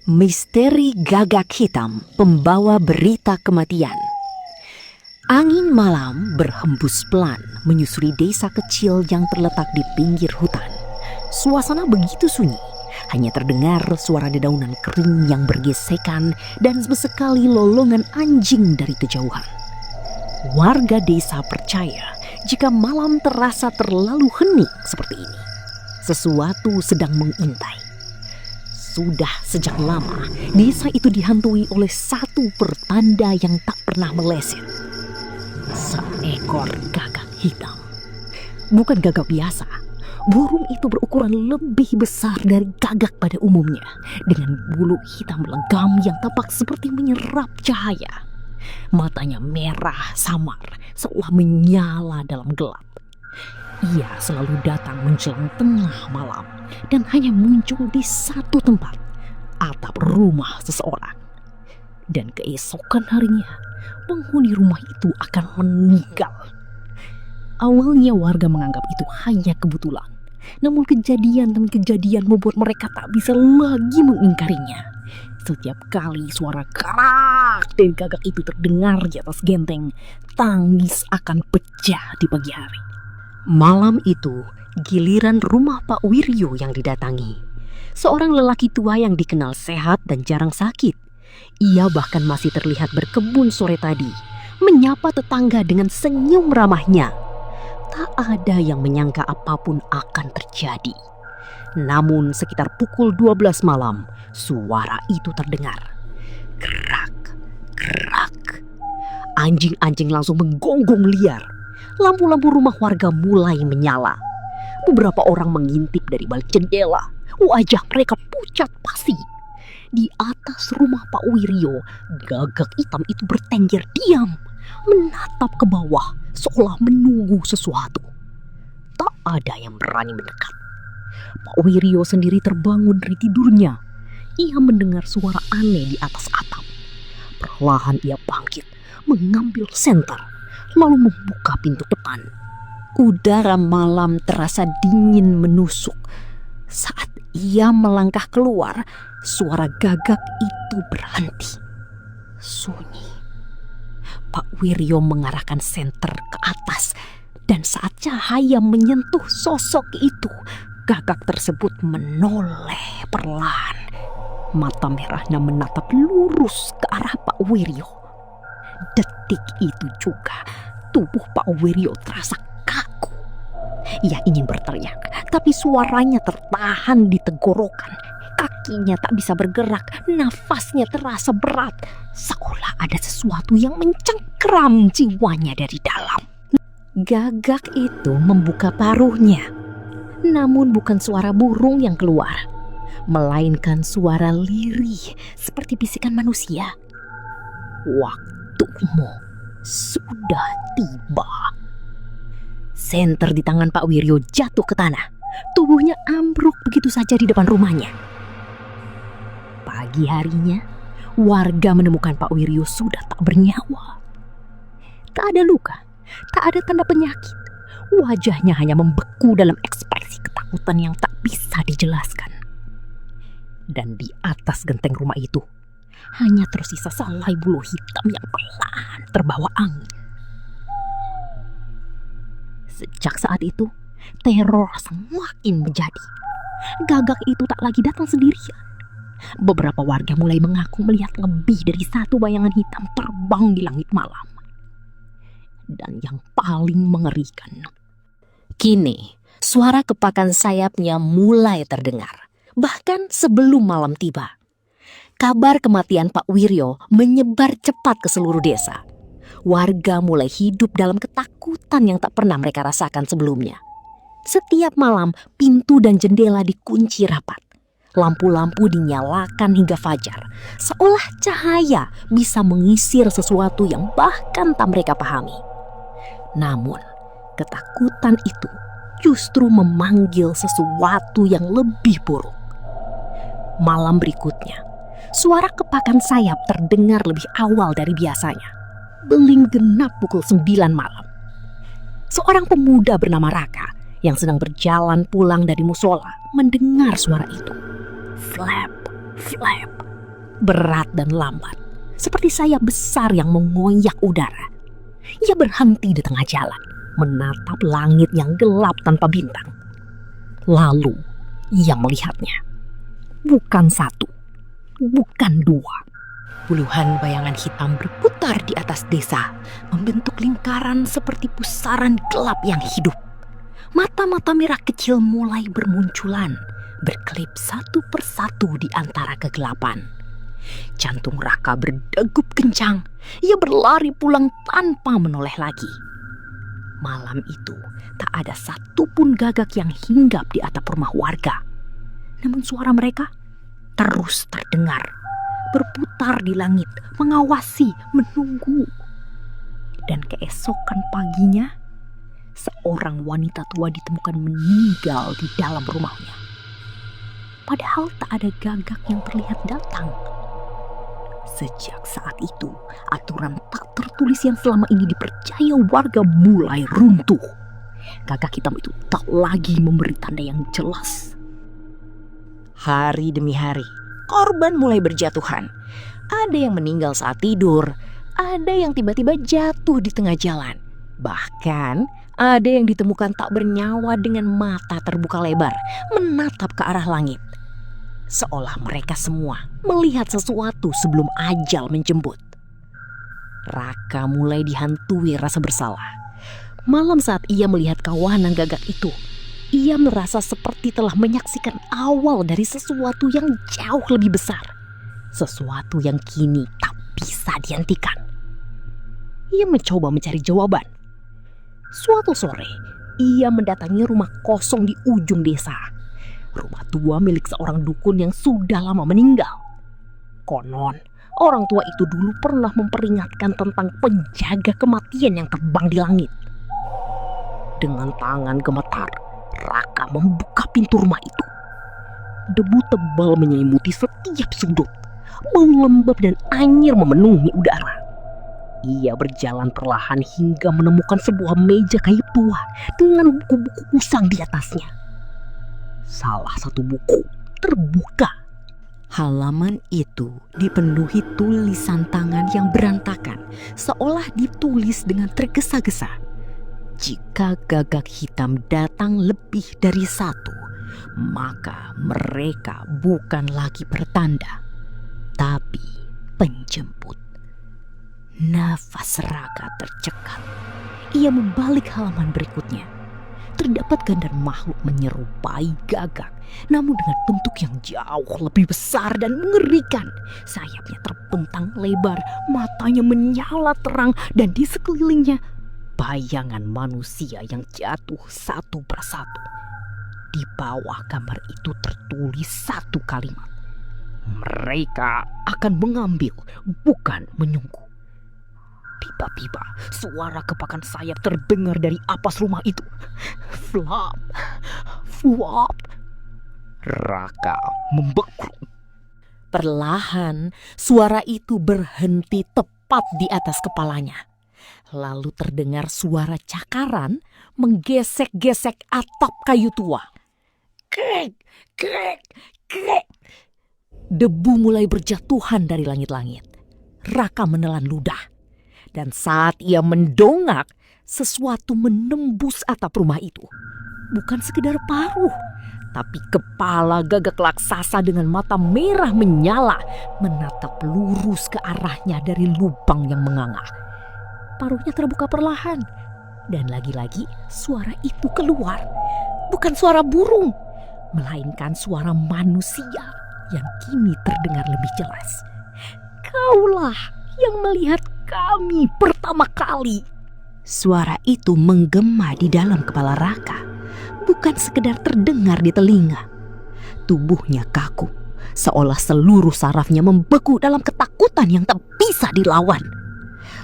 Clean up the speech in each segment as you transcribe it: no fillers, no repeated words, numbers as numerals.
Misteri gagak hitam pembawa berita kematian. Angin malam berhembus pelan menyusuri desa kecil yang terletak di pinggir hutan. Suasana begitu sunyi, hanya terdengar suara dedaunan kering yang bergesekan dan sesekali lolongan anjing dari kejauhan. Warga desa percaya jika malam terasa terlalu hening seperti ini, sesuatu sedang mengintai. Sudah sejak lama, desa itu dihantui oleh satu pertanda yang tak pernah meleset. Seekor gagak hitam. Bukan gagak biasa. Burung itu berukuran lebih besar dari gagak pada umumnya, dengan bulu hitam legam yang tampak seperti menyerap cahaya. Matanya merah samar, seolah menyala dalam gelap. Ia selalu datang menjelang tengah malam dan hanya muncul di satu tempat, atap rumah seseorang. Dan keesokan harinya, penghuni rumah itu akan meninggal. Awalnya warga menganggap itu hanya kebetulan, namun kejadian demi kejadian membuat mereka tak bisa lagi mengingkarinya. Setiap kali suara karak dari gagak itu terdengar di atas genteng, tangis akan pecah di pagi hari. Malam itu, giliran rumah Pak Wiryo yang didatangi. Seorang lelaki tua yang dikenal sehat dan jarang sakit. Ia bahkan masih terlihat berkebun sore tadi, menyapa tetangga dengan senyum ramahnya. Tak ada yang menyangka apapun akan terjadi. Namun sekitar pukul 12 malam, suara itu terdengar. Kerak, kerak. Anjing-anjing langsung menggonggong liar. Lampu-lampu rumah warga mulai menyala. Beberapa orang mengintip dari balik jendela. Wajah mereka pucat pasi. Di atas rumah Pak Wiryo, gagak hitam itu bertengger diam, menatap ke bawah seolah menunggu sesuatu. Tak ada yang berani mendekat. Pak Wiryo sendiri terbangun dari tidurnya. Ia mendengar suara aneh di atas atap. Perlahan ia bangkit, mengambil senter, lalu membuka pintu depan. Udara malam terasa dingin menusuk. Saat ia melangkah keluar, suara gagak itu berhenti. Sunyi. Pak Wiryo mengarahkan senter ke atas, dan saat cahaya menyentuh sosok itu, gagak tersebut menoleh perlahan. Mata merahnya menatap lurus ke arah Pak Wiryo. Detik itu juga tubuh Pak Wiryo terasa kaku. Ia ingin berteriak, tapi suaranya tertahan di tenggorokan. Kakinya tak bisa bergerak, nafasnya terasa berat, seolah ada sesuatu yang mencengkeram jiwanya dari dalam. Gagak itu membuka paruhnya, namun bukan suara burung yang keluar, melainkan suara lirih seperti bisikan manusia. Waktumu sudah tiba. Senter di tangan Pak Wiryo jatuh ke tanah. Tubuhnya ambruk begitu saja di depan rumahnya. Pagi harinya, warga menemukan Pak Wiryo sudah tak bernyawa. Tak ada luka, tak ada tanda penyakit. Wajahnya hanya membeku dalam ekspresi ketakutan yang tak bisa dijelaskan. Dan di atas genteng rumah itu, hanya tersisa selai bulu hitam yang pelan terbawa angin. Sejak saat itu, teror semakin menjadi. Gagak itu tak lagi datang sendirian. Beberapa warga mulai mengaku melihat lebih dari satu bayangan hitam terbang di langit malam. Dan yang paling mengerikan, kini suara kepakan sayapnya mulai terdengar, bahkan sebelum malam tiba. Kabar kematian Pak Wiryo menyebar cepat ke seluruh desa. Warga mulai hidup dalam ketakutan yang tak pernah mereka rasakan sebelumnya. Setiap malam, pintu dan jendela dikunci rapat. Lampu-lampu dinyalakan hingga fajar, seolah cahaya bisa mengisir sesuatu yang bahkan tak mereka pahami. Namun, ketakutan itu justru memanggil sesuatu yang lebih buruk. Malam berikutnya, suara kepakan sayap terdengar lebih awal dari biasanya. Beling genap pukul 9 malam. Seorang pemuda bernama Raka yang sedang berjalan pulang dari musola mendengar suara itu. Flap, flap, berat dan lambat, seperti sayap besar yang mengoyak udara. Ia berhenti di tengah jalan, menatap langit yang gelap tanpa bintang. Lalu ia melihatnya. Bukan satu, bukan dua. Puluhan bayangan hitam berputar di atas desa, membentuk lingkaran seperti pusaran gelap yang hidup. Mata-mata merah kecil mulai bermunculan, berkelip satu persatu di antara kegelapan. Jantung Raka berdegup kencang. Ia berlari pulang tanpa menoleh lagi. Malam itu tak ada satupun gagak yang hinggap di atap rumah warga. Namun suara mereka terus terdengar, berputar di langit, mengawasi, menunggu. Dan keesokan paginya, seorang wanita tua ditemukan meninggal di dalam rumahnya. Padahal tak ada gagak yang terlihat datang. Sejak saat itu, aturan tak tertulis yang selama ini dipercaya warga mulai runtuh. Gagak hitam itu tak lagi memberi tanda yang jelas. Hari demi hari, korban mulai berjatuhan. Ada yang meninggal saat tidur, ada yang tiba-tiba jatuh di tengah jalan. Bahkan ada yang ditemukan tak bernyawa dengan mata terbuka lebar, menatap ke arah langit. Seolah mereka semua melihat sesuatu sebelum ajal menjemput. Raka mulai dihantui rasa bersalah. Malam saat ia melihat kawanan gagak itu, ia merasa seperti telah menyaksikan awal dari sesuatu yang jauh lebih besar. Sesuatu yang kini tak bisa dihentikan. Ia mencoba mencari jawaban. Suatu sore, ia mendatangi rumah kosong di ujung desa. Rumah tua milik seorang dukun yang sudah lama meninggal. Konon, orang tua itu dulu pernah memperingatkan tentang penjaga kematian yang terbang di langit. Dengan tangan gemetar, Raka membuka pintu rumah itu. Debu tebal menyelimuti setiap sudut. Bau lembab dan anyir memenuhi udara. Ia berjalan perlahan hingga menemukan sebuah meja kayu tua dengan buku-buku usang di atasnya. Salah satu buku terbuka. Halaman itu dipenuhi tulisan tangan yang berantakan, seolah ditulis dengan tergesa-gesa. Jika gagak hitam datang lebih dari satu, maka mereka bukan lagi pertanda, tapi penjemput. Nafas Raka tercekat. Ia membalik halaman berikutnya. Terdapat gambar makhluk menyerupai gagak, namun dengan bentuk yang jauh lebih besar dan mengerikan. Sayapnya terbentang lebar, matanya menyala terang, dan di sekelilingnya bayangan manusia yang jatuh satu persatu. Di bawah gambar itu tertulis satu kalimat: mereka akan mengambil, bukan menyunggu. Tiba-tiba suara kepakan sayap terdengar dari apas rumah itu. Flap, fuap. Raka membeku. Perlahan suara itu berhenti tepat di atas kepalanya. Lalu terdengar suara cakaran menggesek-gesek atap kayu tua. Krek, krek, krek. Debu mulai berjatuhan dari langit-langit. Raka menelan ludah. Dan saat ia mendongak, sesuatu menembus atap rumah itu. Bukan sekedar paruh, tapi kepala gagak raksasa dengan mata merah menyala menatap lurus ke arahnya dari lubang yang menganga. Paruhnya terbuka perlahan, dan lagi-lagi suara itu keluar. Bukan suara burung, melainkan suara manusia yang kini terdengar lebih jelas. Kaulah yang melihat kami pertama kali. Suara itu menggema di dalam kepala Raka, bukan sekedar terdengar di telinga. Tubuhnya kaku, seolah seluruh sarafnya membeku dalam ketakutan yang tak bisa dilawan.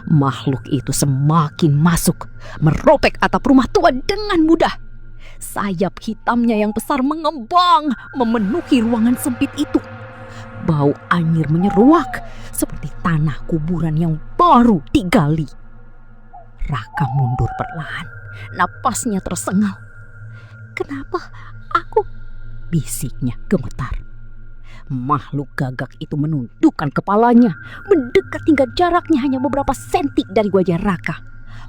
Makhluk itu semakin masuk, merobek atap rumah tua dengan mudah. Sayap hitamnya yang besar mengembang, memenuhi ruangan sempit itu. Bau anyir menyeruak seperti tanah kuburan yang baru digali. Raka mundur perlahan, napasnya tersengal. Kenapa aku? Bisiknya gemetar. Makhluk gagak itu menundukkan kepalanya, mendekat hingga jaraknya hanya beberapa senti dari wajah Raka.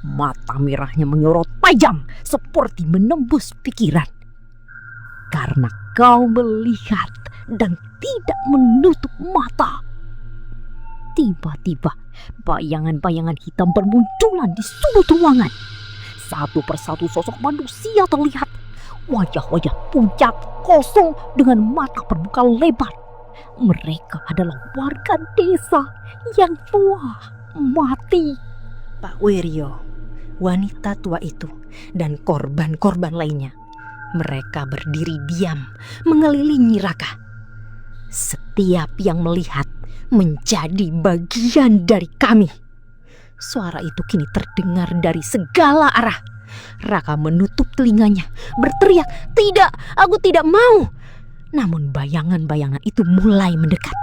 Mata merahnya menyorot tajam seperti menembus pikiran. Karena kau melihat dan tidak menutup mata. Tiba-tiba bayangan-bayangan hitam bermunculan di sudut ruangan. Satu persatu sosok manusia terlihat. Wajah-wajah pucat, kosong dengan mata terbuka lebar. Mereka adalah warga desa yang tua mati. Pak Wiryo, wanita tua itu, dan korban-korban lainnya. Mereka berdiri diam mengelilingi Raka. Setiap yang melihat menjadi bagian dari kami. Suara itu kini terdengar dari segala arah. Raka menutup telinganya, berteriak, "Tidak, aku tidak mau!" Namun bayangan-bayangan itu mulai mendekat.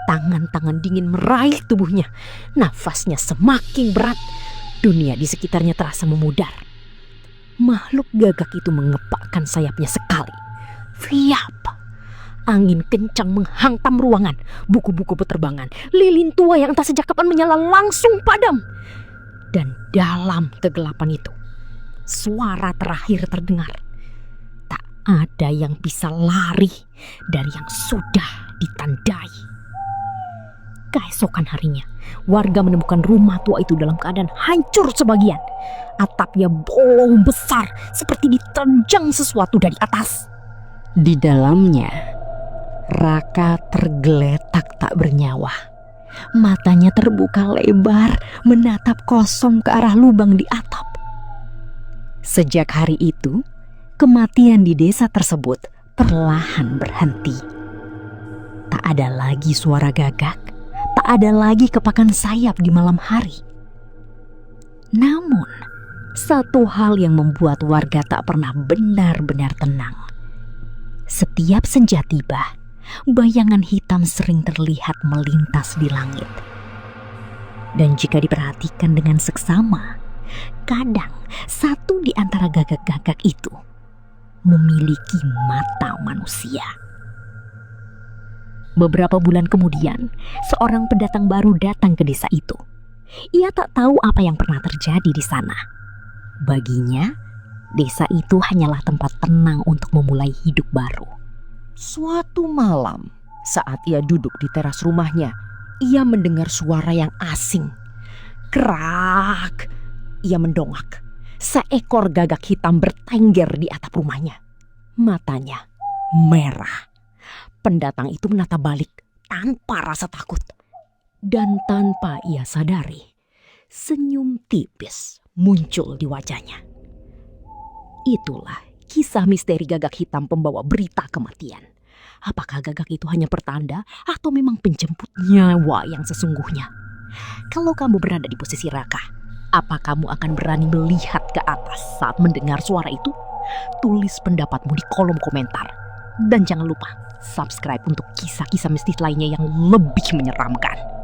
Tangan-tangan dingin meraih tubuhnya. Nafasnya semakin berat. Dunia di sekitarnya terasa memudar. Makhluk gagak itu mengepakkan sayapnya sekali. Fiap! Angin kencang menghantam ruangan. Buku-buku penerbangan, lilin tua yang entah sejak kapan menyala langsung padam. Dan dalam kegelapan itu, suara terakhir terdengar. Tak ada yang bisa lari dari yang sudah ditandai. Keesokan harinya, warga menemukan rumah tua itu dalam keadaan hancur sebagian. Atapnya bolong besar seperti diterjang sesuatu dari atas. Di dalamnya, Raka tergeletak tak bernyawa. Matanya terbuka lebar, menatap kosong ke arah lubang di atap. Sejak hari itu, kematian di desa tersebut perlahan berhenti. Tak ada lagi suara gagak, tak ada lagi kepakan sayap di malam hari. Namun, satu hal yang membuat warga tak pernah benar-benar tenang. Setiap senja tiba, bayangan hitam sering terlihat melintas di langit. Dan jika diperhatikan dengan seksama, kadang satu di antara gagak-gagak itu memiliki mata manusia. Beberapa bulan kemudian, seorang pendatang baru datang ke desa itu. Ia tak tahu apa yang pernah terjadi di sana. Baginya, desa itu hanyalah tempat tenang untuk memulai hidup baru. Suatu malam, saat ia duduk di teras rumahnya, ia mendengar suara yang asing. Kerak! Ia mendongak. Seekor gagak hitam bertengger di atap rumahnya. Matanya merah. Pendatang itu menatap balik tanpa rasa takut. Dan tanpa ia sadari, senyum tipis muncul di wajahnya. Itulah kisah misteri gagak hitam pembawa berita kematian. Apakah gagak itu hanya pertanda atau memang penjemput nyawa yang sesungguhnya? Kalau kamu berada di posisi Raka, apa kamu akan berani melihat ke atas saat mendengar suara itu? Tulis pendapatmu di kolom komentar. Dan jangan lupa subscribe untuk kisah-kisah mistis lainnya yang lebih menyeramkan.